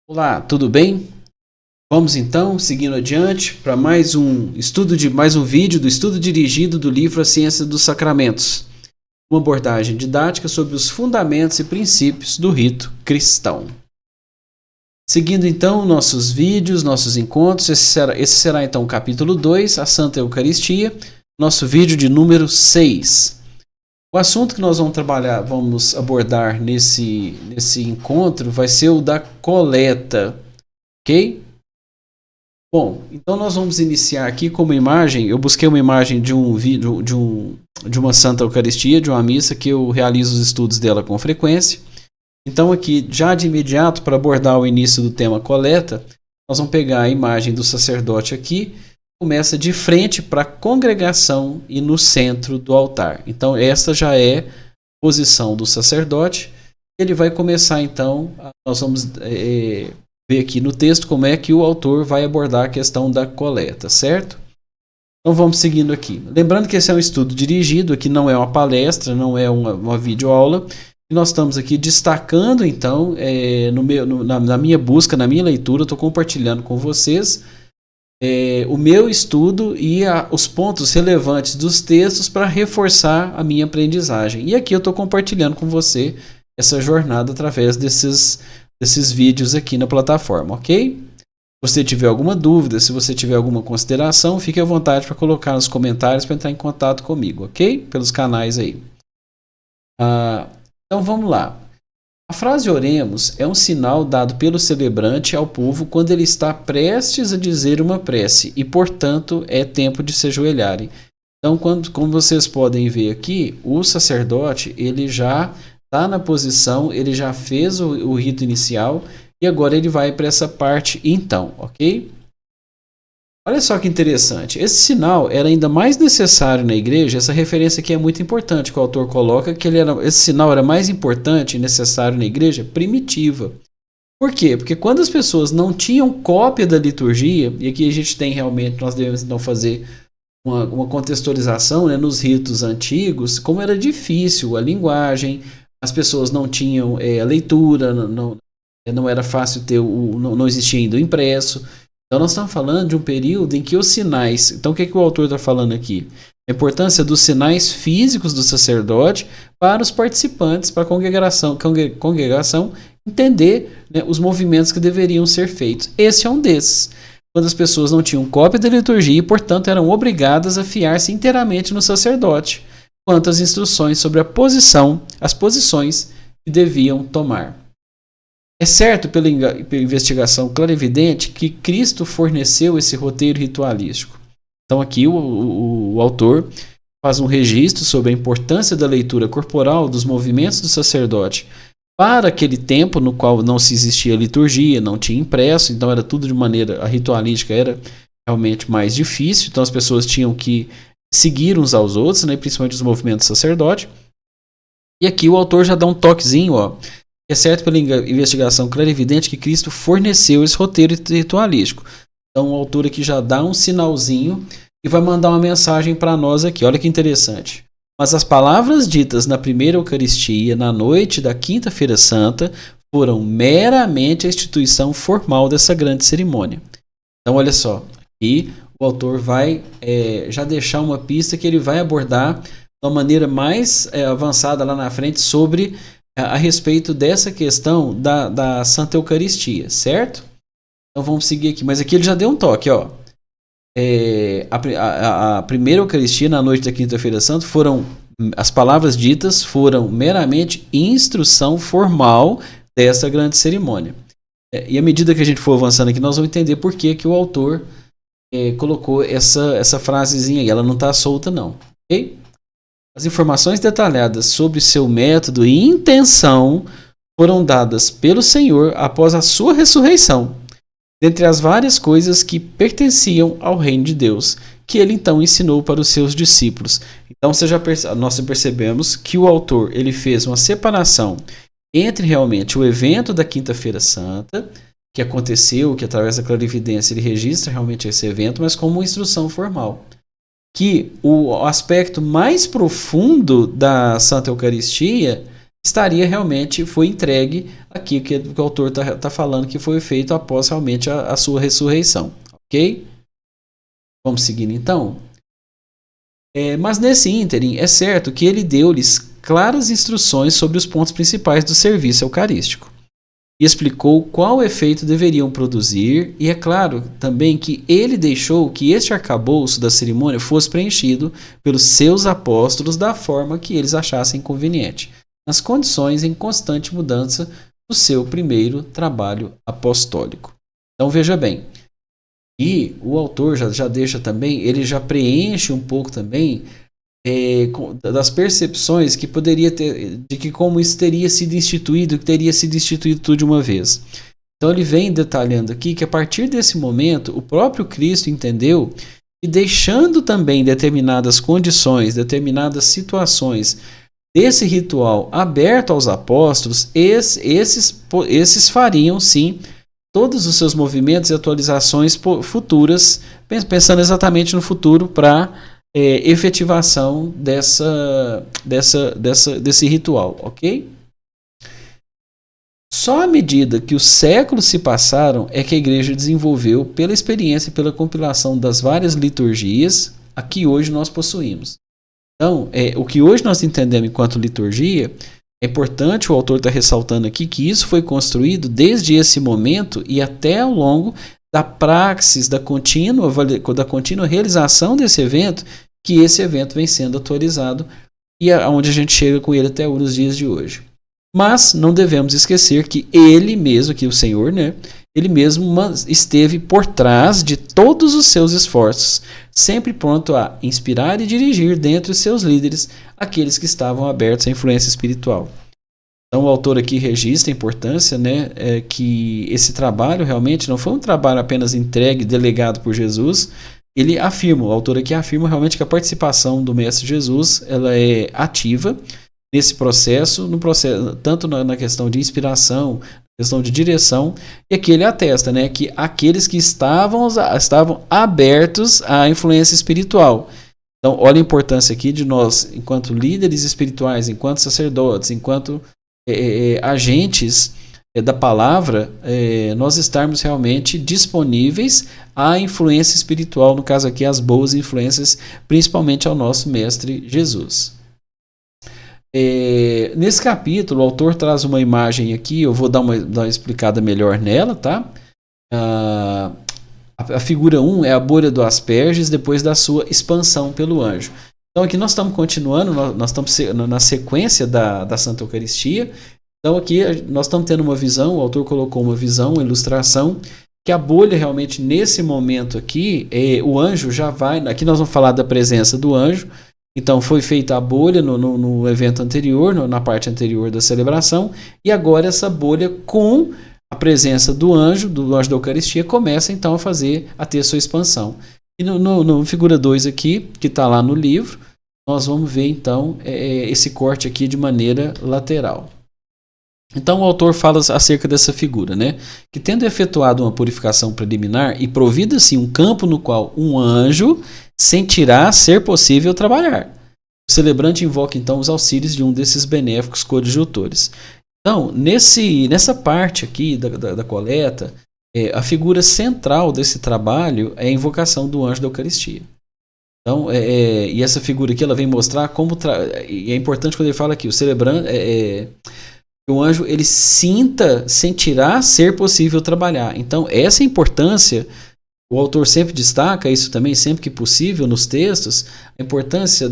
Olá, tudo bem? Vamos então, seguindo adiante, para mais um vídeo do estudo dirigido do livro A Ciência dos Sacramentos, uma abordagem didática sobre os fundamentos e princípios do rito cristão. Seguindo então nossos vídeos, nossos encontros, esse será então o capítulo 2, a Santa Eucaristia, nosso vídeo de número 6. O assunto que nós vamos abordar nesse encontro vai ser o da coleta, ok? Bom, então nós vamos iniciar aqui com uma imagem. Eu busquei uma imagem de um vídeo de uma Santa Eucaristia, de uma missa que eu realizo os estudos dela com frequência. Então aqui, já de imediato, para abordar o início do tema coleta, nós vamos pegar a imagem do sacerdote aqui, começa de frente para a congregação e no centro do altar. Então essa já é a posição do sacerdote. Ele vai começar então, nós vamos ver aqui no texto como é que o autor vai abordar a questão da coleta, certo? Então vamos seguindo aqui. Lembrando que esse é um estudo dirigido, aqui não é uma palestra, não é uma videoaula. E nós estamos aqui destacando então, na minha busca, na minha leitura, estou compartilhando com vocês o meu estudo e os pontos relevantes dos textos para reforçar a minha aprendizagem. E aqui eu estou compartilhando com você essa jornada através desses vídeos aqui na plataforma, ok? Se você tiver alguma dúvida, se você tiver alguma consideração, fique à vontade para colocar nos comentários para entrar em contato comigo, ok? Pelos canais aí. Então vamos lá. A frase oremos é um sinal dado pelo celebrante ao povo quando ele está prestes a dizer uma prece e, portanto, é tempo de se ajoelharem. Então, como vocês podem ver aqui, o sacerdote ele já está na posição, ele já fez o rito inicial e agora ele vai para essa parte então, ok? Olha só que interessante, esse sinal era ainda mais necessário na igreja, essa referência aqui é muito importante que o autor coloca, que esse sinal era mais importante e necessário na igreja primitiva. Por quê? Porque quando as pessoas não tinham cópia da liturgia, e aqui a gente tem realmente, nós devemos então fazer uma contextualização, né, nos ritos antigos, como era difícil a linguagem, as pessoas não tinham a leitura, não era fácil ter, não existia ainda o impresso. Então nós estamos falando de um período em que os sinais... Então o que o autor está falando aqui? A importância dos sinais físicos do sacerdote para os participantes, para a congregação entender, né, os movimentos que deveriam ser feitos. Esse é um desses. Quando as pessoas não tinham cópia da liturgia e, portanto, eram obrigadas a fiar-se inteiramente no sacerdote quanto às instruções sobre as posições que deviam tomar. É certo, pela investigação clarividente, que Cristo forneceu esse roteiro ritualístico. Então aqui o autor faz um registro sobre a importância da leitura corporal dos movimentos do sacerdote para aquele tempo no qual não se existia liturgia, não tinha impresso, então era tudo de maneira... A ritualística era realmente mais difícil, então as pessoas tinham que seguir uns aos outros, né, principalmente os movimentos do sacerdote. E aqui o autor já dá um toquezinho, ó. É certo pela investigação clarividente que Cristo forneceu esse roteiro ritualístico. Então o autor aqui já dá um sinalzinho e vai mandar uma mensagem para nós aqui. Olha que interessante. Mas as palavras ditas na primeira Eucaristia, na noite da Quinta-feira Santa, foram meramente a instituição formal dessa grande cerimônia. Então olha só, aqui o autor vai já deixar uma pista que ele vai abordar de uma maneira mais avançada lá na frente sobre... a respeito dessa questão da Santa Eucaristia, certo? Então vamos seguir aqui, mas aqui ele já deu um toque, ó. A primeira Eucaristia na noite da Quinta-feira Santa as palavras ditas foram meramente instrução formal dessa grande cerimônia. E à medida que a gente for avançando aqui, nós vamos entender por que o autor colocou essa frasezinha aí, ela não está solta não, ok? As informações detalhadas sobre seu método e intenção foram dadas pelo Senhor após a sua ressurreição, dentre as várias coisas que pertenciam ao reino de Deus, que ele então ensinou para os seus discípulos. Então nós percebemos que o autor ele fez uma separação entre realmente o evento da Quinta-feira Santa, que aconteceu, que através da clarividência ele registra realmente esse evento, mas como uma instrução formal. Que o aspecto mais profundo da Santa Eucaristia foi entregue aqui, que o autor está falando que foi feito após realmente a sua ressurreição. Ok? Vamos seguindo então. Mas nesse ínterim, é certo que ele deu-lhes claras instruções sobre os pontos principais do serviço eucarístico e explicou qual efeito deveriam produzir, e é claro também que ele deixou que este arcabouço da cerimônia fosse preenchido pelos seus apóstolos da forma que eles achassem conveniente, nas condições em constante mudança do seu primeiro trabalho apostólico. Então veja bem, e o autor já deixa também, ele já preenche um pouco também das percepções que poderia ter, de que como isso teria sido instituído, que teria sido instituído tudo de uma vez. Então ele vem detalhando aqui que a partir desse momento o próprio Cristo entendeu que, deixando também determinadas condições, determinadas situações desse ritual aberto aos apóstolos, esses fariam sim todos os seus movimentos e atualizações futuras, pensando exatamente no futuro para efetivação desse ritual, ok? Só à medida que os séculos se passaram é que a igreja desenvolveu, pela experiência e pela compilação das várias liturgias, a que hoje nós possuímos. Então, o que hoje nós entendemos enquanto liturgia, é importante o autor está ressaltando aqui que isso foi construído desde esse momento e até ao longo da praxis, da contínua realização desse evento, que esse evento vem sendo atualizado e aonde a gente chega com ele até nos dias de hoje. Mas não devemos esquecer que ele mesmo, que o Senhor, né, ele mesmo esteve por trás de todos os seus esforços, sempre pronto a inspirar e dirigir dentre os seus líderes aqueles que estavam abertos à influência espiritual. Então o autor aqui registra a importância, né, que esse trabalho realmente não foi um trabalho apenas entregue, delegado por Jesus. Ele afirma, o autor aqui afirma realmente que a participação do Mestre Jesus ela é ativa nesse processo, tanto na questão de inspiração, questão de direção, e aqui ele atesta, né, que aqueles que estavam abertos à influência espiritual. Então, olha a importância aqui de nós, enquanto líderes espirituais, enquanto sacerdotes, enquanto agentes da palavra, nós estarmos realmente disponíveis à influência espiritual, no caso aqui, as boas influências, principalmente ao nosso Mestre Jesus. Nesse capítulo, o autor traz uma imagem aqui, eu vou dar uma explicada melhor nela, tá? A figura 1 é a bolha do Asperges depois da sua expansão pelo anjo. Então aqui nós estamos continuando, nós estamos na sequência da Santa Eucaristia. Então aqui nós estamos tendo uma visão, o autor colocou uma visão, uma ilustração, que a bolha realmente nesse momento aqui, o anjo já vai, aqui nós vamos falar da presença do anjo. Então foi feita a bolha no evento anterior, na parte anterior da celebração, e agora essa bolha com a presença do anjo da Eucaristia, começa então a ter sua expansão. E no figura 2 aqui, que está lá no livro, nós vamos ver então esse corte aqui de maneira lateral. Então o autor fala acerca dessa figura, né? Que tendo efetuado uma purificação preliminar e provido assim um campo no qual um anjo sentirá ser possível trabalhar, o celebrante invoca então os auxílios de um desses benéficos coadjutores. Então, nessa parte aqui da coleta, a figura central desse trabalho é a invocação do anjo da Eucaristia. Então, e essa figura aqui ela vem mostrar como e é importante quando ele fala aqui, o celebrante o anjo ele sentirá ser possível trabalhar. Então, essa importância, o autor sempre destaca isso também, sempre que possível, nos textos, a importância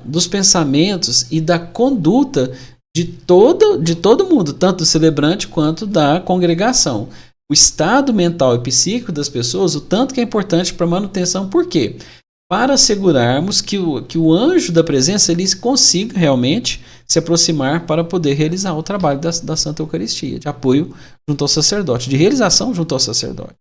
dos pensamentos e da conduta de todo mundo, tanto do celebrante quanto da congregação. O estado mental e psíquico das pessoas, o tanto que é importante para a manutenção. Por quê? Para assegurarmos que o anjo da presença ele consiga realmente se aproximar para poder realizar o trabalho da Santa Eucaristia, de apoio junto ao sacerdote, de realização junto ao sacerdote.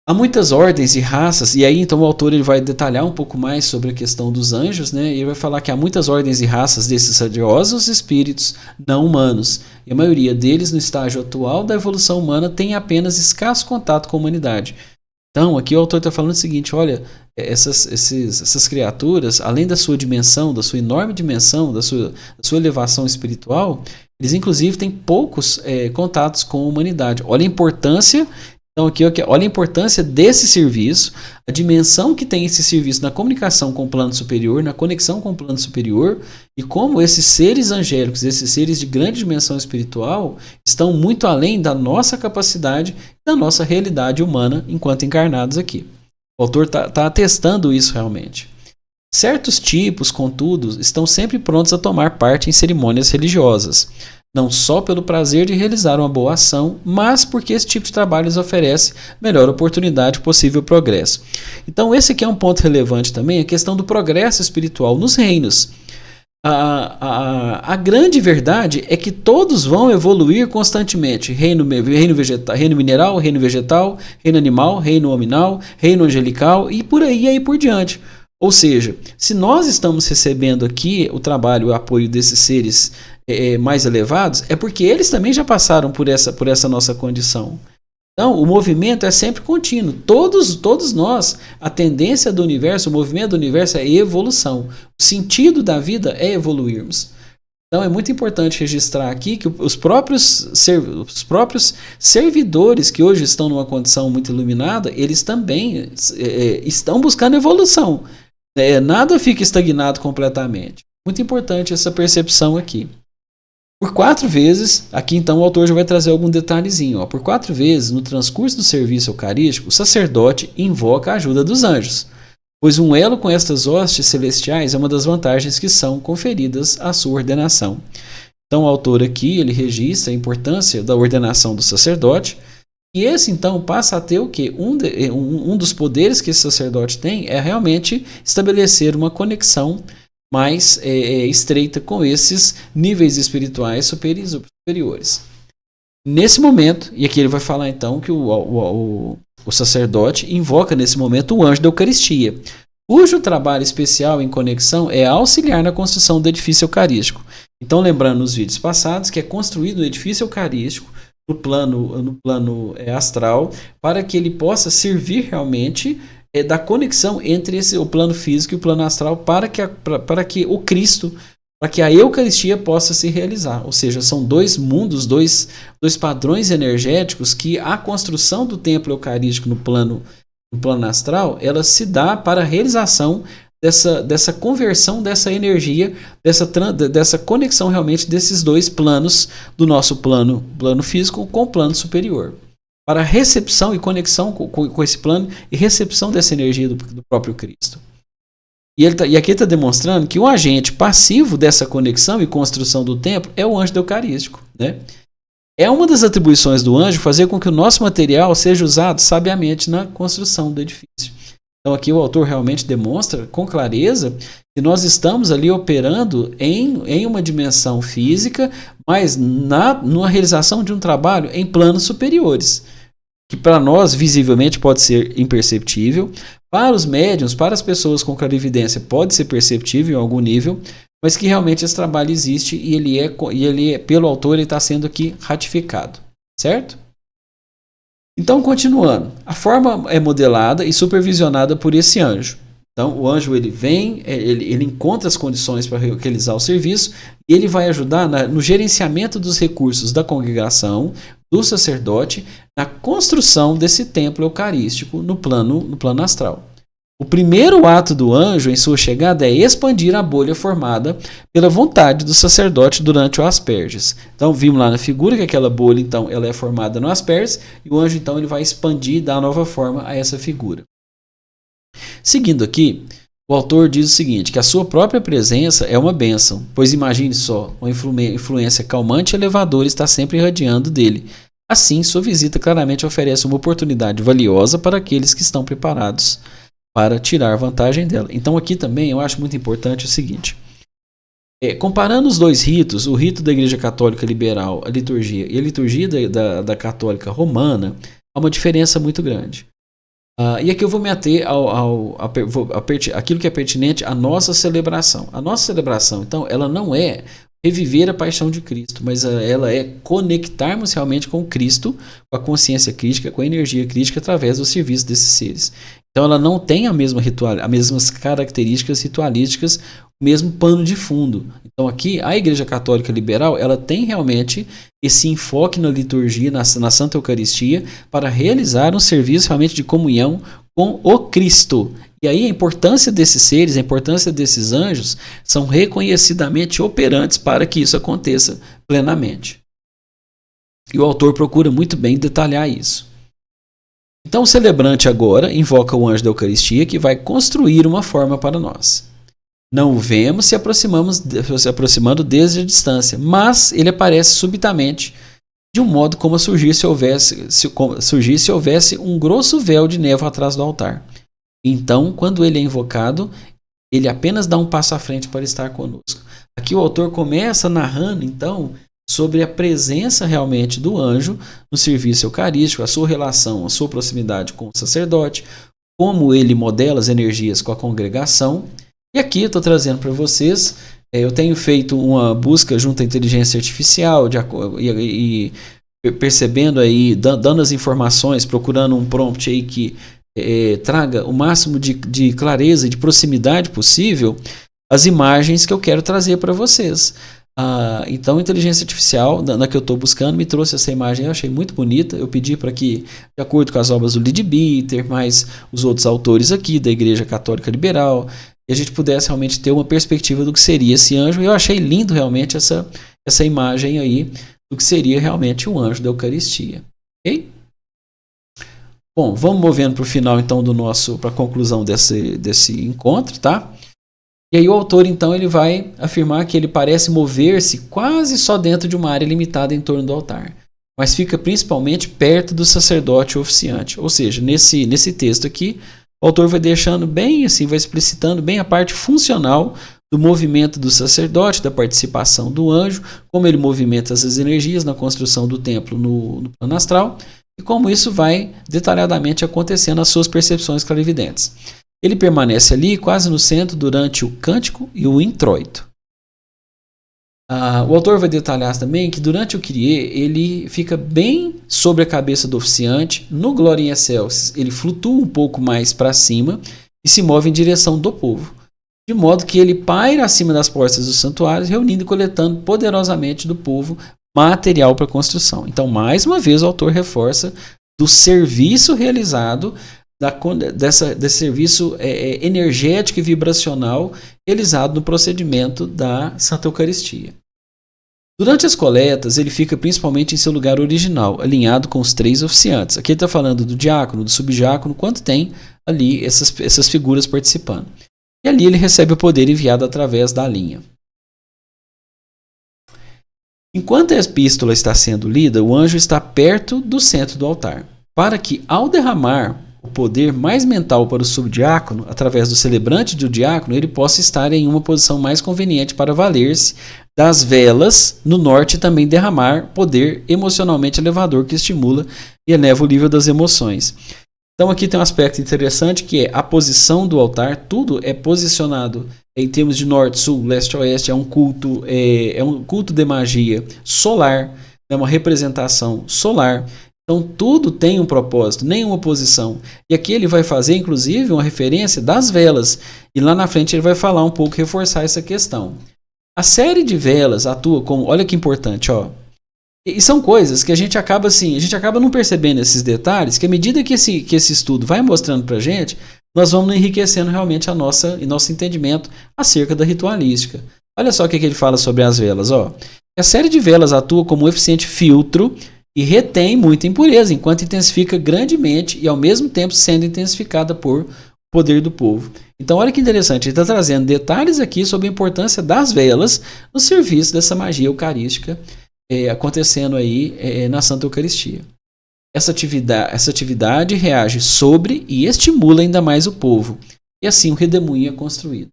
Há muitas ordens e raças, e aí então o autor ele vai detalhar um pouco mais sobre a questão dos anjos, né? E ele vai falar que há muitas ordens e raças desses radiosos espíritos não humanos, e a maioria deles, no estágio atual da evolução humana, tem apenas escasso contato com a humanidade. Então, aqui o autor está falando o seguinte: olha, essas criaturas, além da sua dimensão, da sua enorme dimensão, da sua elevação espiritual, eles inclusive têm poucos contatos com a humanidade. Olha a importância. Então, aqui, olha a importância desse serviço, a dimensão que tem esse serviço na comunicação com o plano superior, na conexão com o plano superior, e como esses seres angélicos, esses seres de grande dimensão espiritual, estão muito além da nossa capacidade, da nossa realidade humana enquanto encarnados aqui. O autor está atestando isso realmente. Certos tipos, contudo, estão sempre prontos a tomar parte em cerimônias religiosas, não só pelo prazer de realizar uma boa ação, mas porque esse tipo de trabalho lhes oferece melhor oportunidade de possível progresso. Então esse aqui é um ponto relevante também, a questão do progresso espiritual nos reinos. A grande verdade é que todos vão evoluir constantemente. Reino vegetal, reino mineral, reino vegetal, reino animal, reino hominal, reino angelical e por aí por diante. Ou seja, se nós estamos recebendo aqui o trabalho, o apoio desses seres mais elevados, é porque eles também já passaram por essa nossa condição. Então, o movimento é sempre contínuo. Todos nós, a tendência do universo, o movimento do universo é evolução. O sentido da vida é evoluirmos. Então, é muito importante registrar aqui que os próprios servidores que hoje estão numa condição muito iluminada, eles também estão buscando evolução. Nada fica estagnado completamente. Muito importante essa percepção aqui. Por 4 vezes, aqui então o autor já vai trazer algum detalhezinho. Por 4 vezes, no transcurso do serviço eucarístico, o sacerdote invoca a ajuda dos anjos, pois um elo com estas hostes celestiais é uma das vantagens que são conferidas à sua ordenação. Então o autor aqui ele registra a importância da ordenação do sacerdote, e esse então passa a ter o quê? Um dos poderes que esse sacerdote tem é realmente estabelecer uma conexão mais estreita com esses níveis espirituais superiores. Nesse momento, e aqui ele vai falar então que o sacerdote invoca nesse momento o anjo da Eucaristia, cujo trabalho especial em conexão é auxiliar na construção do edifício eucarístico. Então, lembrando nos vídeos passados que é construído o edifício eucarístico no plano astral para que ele possa servir realmente da conexão entre o plano físico e o plano astral para que o Cristo, para que a Eucaristia possa se realizar. Ou seja, são dois mundos, dois padrões energéticos que a construção do templo eucarístico no plano astral, ela se dá para a realização dessa conversão dessa energia, dessa conexão realmente desses dois planos do nosso plano físico com o plano superior. Para recepção e conexão com esse plano e recepção dessa energia do próprio Cristo. E aqui ele está demonstrando que o agente passivo dessa conexão e construção do templo é o anjo eucarístico. Né? É uma das atribuições do anjo fazer com que o nosso material seja usado sabiamente na construção do edifício. Então aqui o autor realmente demonstra com clareza que nós estamos ali operando em uma dimensão física, mas numa realização de um trabalho em planos superiores, que para nós visivelmente pode ser imperceptível, para os médiuns, para as pessoas com clarividência pode ser perceptível em algum nível, mas que realmente esse trabalho existe e ele é pelo autor ele está sendo aqui ratificado, certo? Então, continuando, a forma é modelada e supervisionada por esse anjo. Então, o anjo ele vem, ele encontra as condições para realizar o serviço e ele vai ajudar no gerenciamento dos recursos da congregação, do sacerdote, na construção desse templo eucarístico no plano astral. O primeiro ato do anjo em sua chegada é expandir a bolha formada pela vontade do sacerdote durante o asperges. Então vimos lá na figura que aquela bolha então ela é formada no asperges e o anjo então ele vai expandir e dar nova forma a essa figura. Seguindo aqui, o autor diz o seguinte, que a sua própria presença é uma bênção, pois imagine só, uma influência calmante e elevadora está sempre irradiando dele. Assim, sua visita claramente oferece uma oportunidade valiosa para aqueles que estão preparados para tirar vantagem dela. Então aqui também eu acho muito importante o seguinte, comparando os dois ritos, o rito da Igreja Católica Liberal, a liturgia, e a liturgia da Católica Romana, há uma diferença muito grande. E aqui eu vou me ater àquilo que é pertinente à nossa celebração. A nossa celebração, então, ela não é reviver a paixão de Cristo, mas ela é conectarmos realmente com Cristo, com a consciência crística, com a energia crística através do serviço desses seres. Então ela não tem a mesma as mesmas características ritualísticas, o mesmo pano de fundo. Então aqui a Igreja Católica Liberal, ela tem realmente esse enfoque na liturgia, na Santa Eucaristia, para realizar um serviço realmente de comunhão com o Cristo. E aí a importância desses seres, a importância desses anjos são reconhecidamente operantes para que isso aconteça plenamente. E o autor procura muito bem detalhar isso. Então o celebrante agora invoca o anjo da Eucaristia que vai construir uma forma para nós. Não o vemos se aproximando desde a distância, mas ele aparece subitamente de um modo como surgir se houvesse um grosso véu de névoa atrás do altar. Então, quando ele é invocado, ele apenas dá um passo à frente para estar conosco. Aqui o autor começa narrando, então, sobre a presença realmente do anjo no serviço eucarístico, a sua relação, a sua proximidade com o sacerdote, como ele modela as energias com a congregação. E aqui eu estou trazendo para vocês, eu tenho feito uma busca junto à inteligência artificial e percebendo aí, dando as informações, procurando um prompt aí que traga o máximo de clareza e de proximidade possível as imagens que eu quero trazer para vocês. Então a inteligência artificial na que eu estou buscando me trouxe essa imagem, eu achei muito bonita. Eu pedi para que, de acordo com as obras do Leadbeater, mais os outros autores aqui da Igreja Católica Liberal, que a gente pudesse realmente ter uma perspectiva do que seria esse anjo. E eu achei lindo realmente essa imagem aí do que seria realmente o anjo da Eucaristia. Ok? Bom, vamos movendo para o final então para a conclusão desse encontro, tá? E aí o autor então ele vai afirmar que ele parece mover-se quase só dentro de uma área limitada em torno do altar, mas fica principalmente perto do sacerdote oficiante. Ou seja, nesse texto aqui, o autor vai deixando bem assim, vai explicitando bem a parte funcional do movimento do sacerdote, da participação do anjo, como ele movimenta essas energias na construção do templo no plano astral, e como isso vai detalhadamente acontecendo nas suas percepções clarividentes. Ele permanece ali quase no centro durante o cântico e o introito. O autor vai detalhar também que durante o Kyrie ele fica bem sobre a cabeça do oficiante. No Gloria in Excelsis ele flutua um pouco mais para cima e se move em direção do povo, de modo que ele paira acima das portas dos santuários, reunindo e coletando poderosamente do povo material para a construção. Então, mais uma vez, o autor reforça do serviço realizado, desse serviço energético e vibracional realizado no procedimento da Santa Eucaristia. Durante as coletas, ele fica principalmente em seu lugar original, alinhado com os 3 oficiantes. Aqui ele está falando do diácono, do subdiácono, quanto tem ali essas figuras participando. E ali ele recebe o poder enviado através da linha. Enquanto a epístola está sendo lida, o anjo está perto do centro do altar, para que, ao derramar o poder mais mental para o subdiácono, através do celebrante do diácono, ele possa estar em uma posição mais conveniente para valer-se das velas no norte e também derramar poder emocionalmente elevador que estimula e eleva o nível das emoções. Então aqui tem um aspecto interessante que é a posição do altar. Tudo é posicionado em termos de norte, sul, leste, oeste. É um culto de magia solar, é uma representação solar. Então tudo tem um propósito, nenhuma posição. E aqui ele vai fazer inclusive uma referência das velas. E lá na frente ele vai falar um pouco, reforçar essa questão. A série de velas atua como, olha que importante, ó. E são coisas que a gente acaba não percebendo esses detalhes, que à medida que esse estudo vai mostrando pra gente, nós vamos enriquecendo realmente nosso entendimento acerca da ritualística. Olha só o que ele fala sobre as velas, ó. A série de velas atua como um eficiente filtro e retém muita impureza, enquanto intensifica grandemente e ao mesmo tempo sendo intensificada por poder do povo. Então olha que interessante, ele está trazendo detalhes aqui sobre a importância das velas no serviço dessa magia eucarística acontecendo aí na Santa Eucaristia. Essa atividade reage sobre e estimula ainda mais o povo, e assim o redemoinho é construído.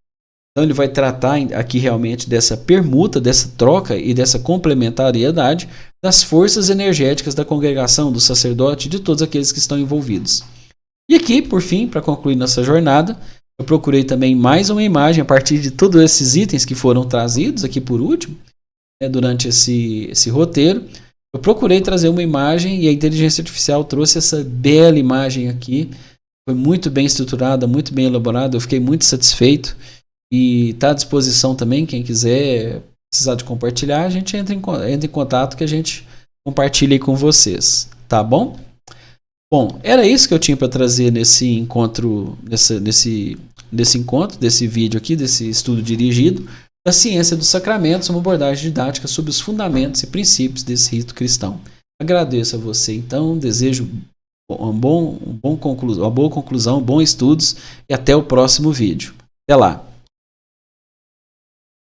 Então ele vai tratar aqui realmente dessa permuta, dessa troca e dessa complementariedade das forças energéticas da congregação, do sacerdote e de todos aqueles que estão envolvidos. E aqui, por fim, para concluir nossa jornada, eu procurei também mais uma imagem a partir de todos esses itens que foram trazidos aqui por último. né, durante esse roteiro. Eu procurei trazer uma imagem e a inteligência artificial trouxe essa bela imagem aqui. Foi muito bem estruturada, muito bem elaborada. Eu fiquei muito satisfeito. E está à disposição também, quem quiser precisar de compartilhar, a gente entra em contato que a gente compartilha aí com vocês. Tá bom? Bom, era isso que eu tinha para trazer nesse encontro, nesse encontro, desse vídeo aqui, desse estudo dirigido da ciência dos sacramentos, uma abordagem didática sobre os fundamentos e princípios desse rito cristão. Agradeço a você, então, desejo uma boa conclusão, bons estudos e até o próximo vídeo. Até lá!